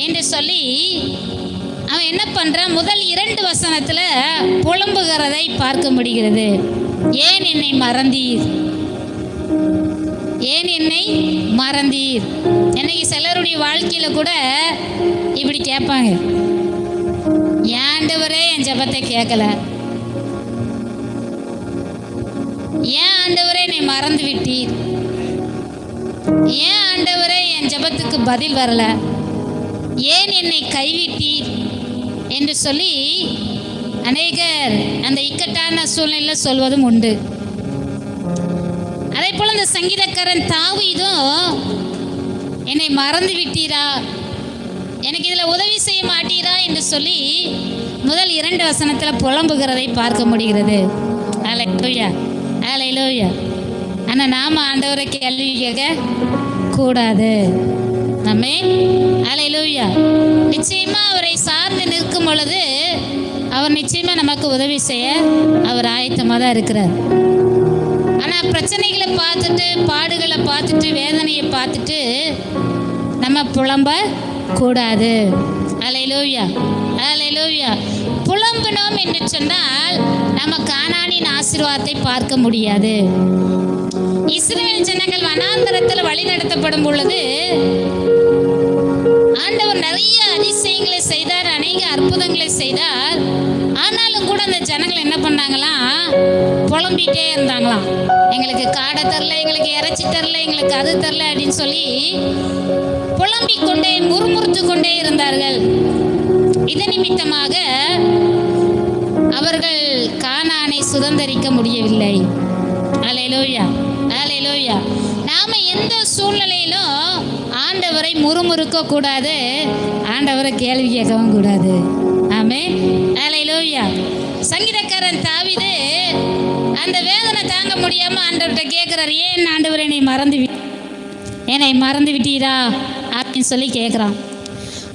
என்று சொல்லி அவன் என்ன பண்ணுறான், முதல் 2 வசனத்தில் புலம்புகிறதை பார்க்க முடிகிறது. ஏன் என்னை மறந்தீர், ஏன் என்னை மறந்தீர். இன்னைக்கு சிலருடைய வாழ்க்கையில் கூட இப்படி கேட்பாங்க, ஏன் ஆண்டவரே என் ஜெபத்தை கேட்கல, ஏன் ஆண்டவரே என்னை மறந்து விட்டீர், ஏன் ஆண்டவரே என் ஜெபத்துக்கு பதில் வரல, ஏன் என்னை கைவிட்டீர் என்று சொல்லி அநேகர் அந்த இக்கட்டான சூழ்நிலையில் சொல்வதும் உண்டு. அதே போல் இந்த சங்கீதக்காரன் தாவீதும் என்னை மறந்து விட்டீரா, எனக்கு இதில் உதவி செய்ய மாட்டீரா என்று சொல்லி முதல் 2 வசனத்தில் புலம்புகிறதை பார்க்க முடிகிறது. அல்லேலூயா, அல்லேலூயா. ஆனால் நாம் ஆண்டவரை கேள்வி கேட்க கூடாது. ஆமென், அல்லேலூயா. நிச்சயமாக அவரை சார்ந்து நிற்கும் பொழுது அவர் நிச்சயமாக நமக்கு உதவி செய்ய அவர் ஆயத்தமாக தான் இருக்கிறார். ஆனால் பிரச்சனைகளை பார்த்துட்டு, பாடுகளை பார்த்துட்டு, வேதனையை பார்த்துட்டு நம்ம புலம்ப கூடாது. அல்லேலூயா, அல்லேலூயா. புலம்பினோம் என்று சொன்னால் நம்ம கானானின் ஆசீர்வாதத்தை பார்க்க முடியாது. இஸ்ரவேல் ஜனங்கள் வனாந்தரத்தில் வழி நடத்தப்படும் பொழுது ஆண்டவர் நிறைய அதிசயங்களை செய்தார், அநேக அற்புதங்களை செய்தார். ஆனாலும் கூட அந்த ஜனங்கள் என்ன பண்ணாங்களாம், புலம்பிகிட்டே இருந்தாங்களாம். எங்களுக்கு காடை தரல, எங்களுக்கு இறைச்சி தரல, எங்களுக்கு அது தரல அப்படின்னு சொல்லி புலம்பிக் கொண்டே முறுமுறுத்து கொண்டே இருந்தார்கள். இது நிமித்தமாக அவர்கள் கானானை சுதந்தரிக்க முடியவில்லை. அல்லேலூயா, அல்லேலூயா. நாம எந்த சூழ்நிலையிலும் ஆண்டவரை முறுமுறுக்க கூடாது, ஆண்டவரை கேள்வி கேட்கவும் கூடாது. ஆமென், அல்லேலூயா. சங்கீதக்காரன் தாவீது அந்த வேதனை தாங்க முடியாம ஆண்டவர்கிட்ட கேட்கிறார், ஏன் ஆண்டவர் என்னை மறந்து விட்டீரா அப்படின்னு சொல்லி கேட்குறான்.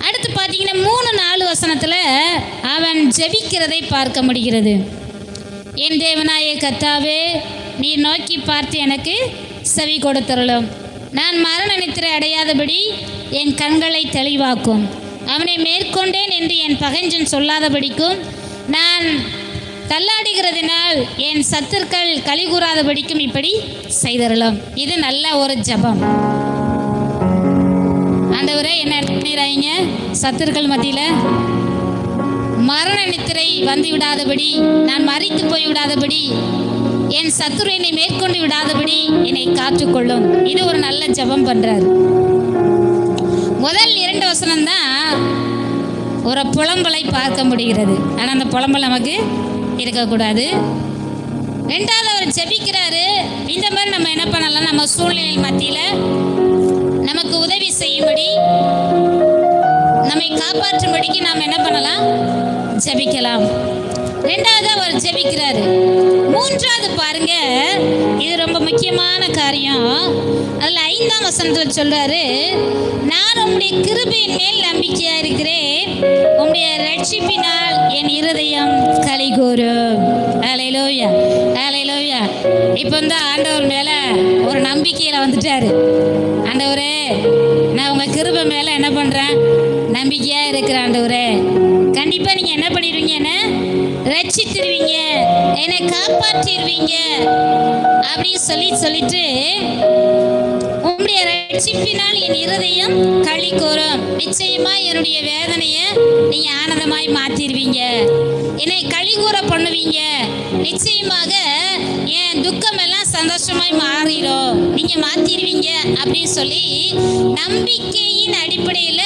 அடுத்து பார்த்தீங்கன்னா 3-4 வசனத்தில் அவன் ஜெபிக்கிறதை பார்க்க முடிகிறது. என் தேவனாய கர்த்தாவே, நீ நோக்கி பார்த்து எனக்கு செவி கொடுத்தருளும். நான் மரண நித்திரை அடையாதபடி என் கண்களை தெளிவாக்கும். அவனை மேற்கொண்டேன் என்று என் பகைஞ்சன் சொல்லாதபடிக்கும், நான் தள்ளாடுகிறதினால் என் சத்துருக்கள் களி கூறாதபடிக்கும் இப்படி செய்தருளும். இது நல்ல ஒரு ஜெபம். ஆண்டவரே, என்ன பண்ணிடுறாங்க, சத்துருக்கள் மத்தியில் மரண நித்திரை வந்து விடாதபடி, நான் மரித்து போய் விடாதபடி, என் சத்துரு என்னை மேற்கொண்டு விடாதபடி என்னை காத்துக்கொள்ளும். இது ஒரு நல்ல ஜெபம் பண்றார். முதல் 2 வசனம் தான் ஒரு புலம்பலை பார்க்க முடிகிறது. ஆனால் அந்த புலம்பல் நமக்கு இருக்கக்கூடாது. 2வது அவர் ஜெபிக்கிறாரு. இந்த மாதிரி நம்ம என்ன பண்ணலாம், நம்ம சூழ்நிலை மத்தியில் நமக்கு உதவி செய்யும்படி, நம்மை காப்பாற்றும்படிக்கு நாம் என்ன பண்ணலாம், ஜெபிக்கலாம். 2வது அவர் ஜெபிக்கிறாரு. 3வது பாருங்க, இது ரொம்ப முக்கியமான காரியம். அதில் 5ஆம் வசனத்தில் சொல்றாரு, நான் உம்முடைய கிருபையின் மேல் நம்பிக்கையா இருக்கிறேன், உம்முடைய ரட்சிப்பினால் என் இருதயம் களிகூரும். அல்லேலூயா, அல்லேலூயா. இப்போ வந்து ஆண்டவர் மேல ஒரு நம்பிக்கையில வந்துட்டாரு. ஆண்டவரே, நான் உங்க கிருபை மேல என்ன பண்றேன், நம்பிக்கையா இருக்கிறேன். ஆண்டவரே, கண்டிப்பா நீங்க என்ன பண்ணிடுவீங்க, என்ன ரட்சித்திருவீங்க, என்னை காப்பாற்றிடுவீங்க அப்படின்னு சொல்லிட்டு உம்முடைய ரட்சிப்பினால் என் இருதயம் களி கூறும். நிச்சயமா என்னுடைய வேதனையை நீங்க ஆனந்தமாய் மாத்திடுவீங்க, என்னை களி கூற பண்ணுவீங்க. நிச்சயமாக என் துக்கம் எல்லாம் சந்தோஷமாய் மாறிடும், நீங்க மாத்திடுவீங்க அப்படின்னு சொல்லி நம்பிக்கையின் அடிப்படையில்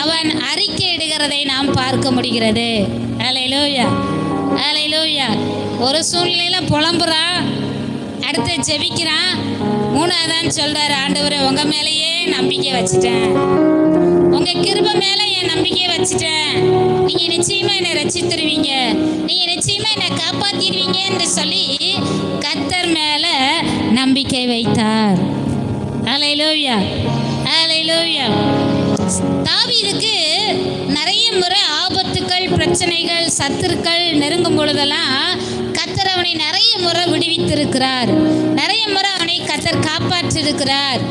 அவன் அறிக்கை இடுகிறதை நாம் பார்க்க முடிகிறது. அல்லேலூயா, அல்லேலூயா. ஒரு சூழ்நிலையில புலம்புறான், அடுத்து ஜெபிக்கிறான். 3ஆவதான் சொல்றாரு, ஆண்டவரே, உங்க மேலேயே நம்பிக்கை வச்சுட்டேன், உங்க கிருபை மேல என் நம்பிக்கையை வச்சுட்டேன், நீங்க நிச்சயமா என்னை ரட்சித்துருவீங்க, நீங்க நிச்சயமா என்னை காப்பாத்திடுவீங்க என்று சொல்லி கர்த்தர் மேல நம்பிக்கை வைத்தார். அல்லேலூயா, அல்லேலூயா. தாவீதுக்கு நிறைய முறை ஆபத்துக்கள், பிரச்சனைகள், சத்துருக்கள் நெருங்கும் பொழுதெல்லாம் கர்த்தர் அவனை நிறைய முறை விடுவித்திருக்கிறார், நிறைய முறை அவனை கர்த்தர் காப்பாற்றிருக்கிறார்.